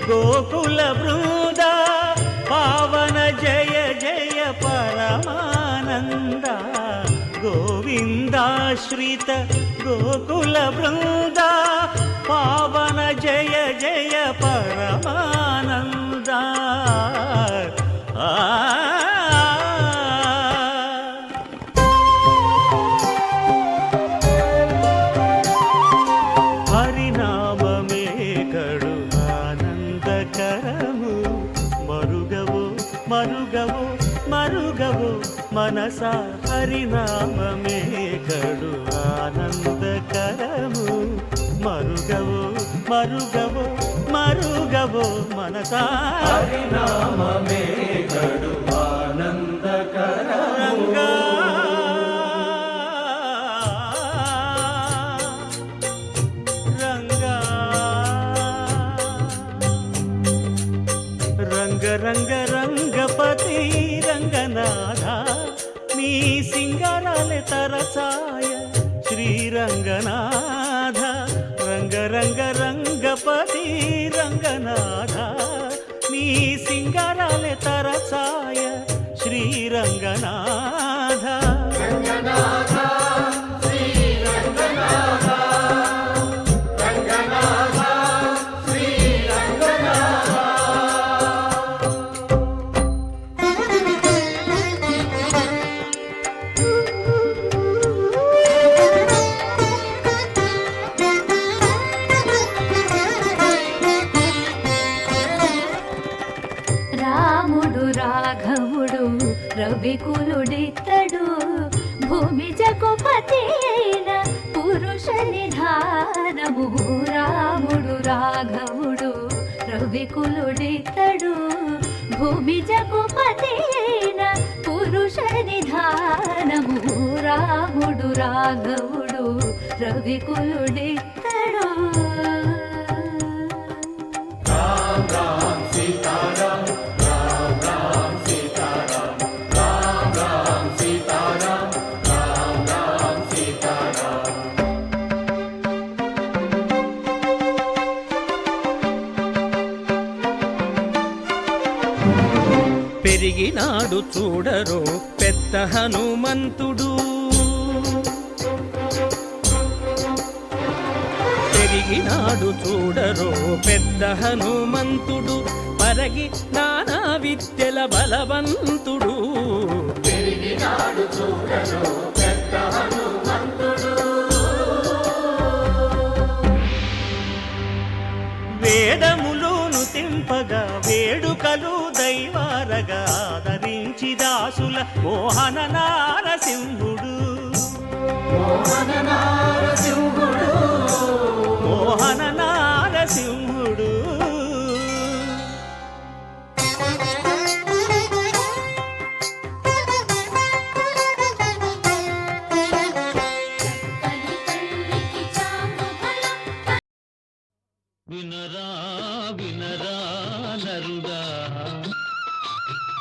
గోకుల బృంద పావన జయ జయ పరమానంద గోవిందాశ్రిత గోకుల బృంద పావన జయ జయ పరమానంద హరినామమే కడు ఆనందకరము మరుగవో మరుగవో మరుగవో మనస హరినామమే కడు ఆనందకరము మరుగవో మరుగవో మరుగవో మనస హరినామమే కడు ఆనందకరము రంగ రంగ రంగపతి రంగనాథ నీ సింగారాలే తరచాయ శ్రీరంగనాథ రంగ రంగ రంగపతి రంగనాథ నీ సింగారాలే తరచాయ శ్రీరంగనాథ రంగనాథ శ్రీరంగనాథ రంగనాథ శ్రీరంగనాథ రాముడు రాఘవుడు రవికులుడితడు భూమి జగపతి అయిన పురుష నిధానము రాముడు రాఘవుడు రవికులుడితడు భూమి జగపతి అయిన పురుష నిధానము రాముడు రాఘవుడు రవికులుడితడు రామ్ రామ్ సీతారాం రామ్ రామ్ సీతారాం రామ్ రామ్ సీతారాం రామ్ రామ్ సీతారాం పెరిగినాడు చూడరో పెద్ద హనుమంతుడు పెరిగినాడు చూడరో పెద్ద హనుమంతుడు పరగి నానా విద్యల బలవంతుడు పెరిగినాడు చూడరు పెద్ద హనుమంతుడు వేదములోను తెంపగా వేడుకలు దైవారగా ఆదరించి దాసుల మోహన నారసింహుడు మోహన నారసింహుడు మోహన నారసింహుడు వినరా వినరా నరుడా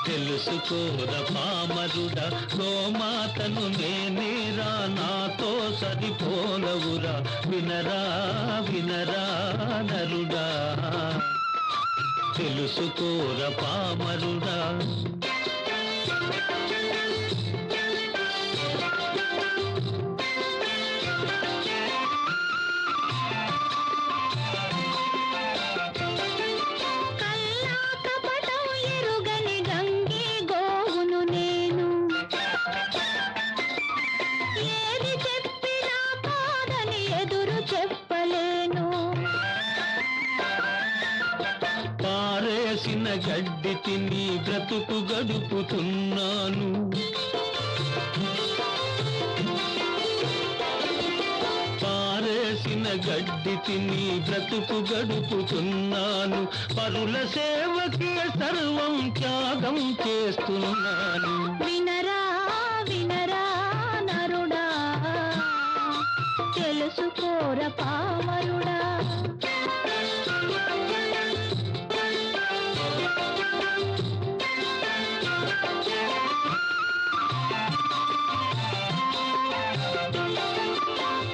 తెలుసుకోర పామరుడా గోమాతను నేనేరా నాతో సరిపోలవురా వినరా వినరా నరుడా తెలుసుకోర పామరుడా పారేసిన గడ్డి తిని బ్రతుకు గడుపుతున్నాను పారేసిన గడ్డి తిని బ్రతుకు గడుపుతున్నాను పరుల సేవకే సర్వం త్యాగం చేస్తున్నాను వినరా వినరా నరుడా తెలుసుకోర పామరుడా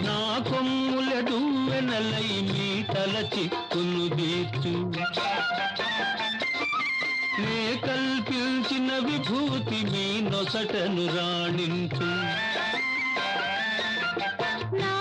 నా కొమ్ములడు వెనలై మీట తలచి కొనుదీర్చు నే కల్పించిన విభూతి మీ నొసటను రాణించు నా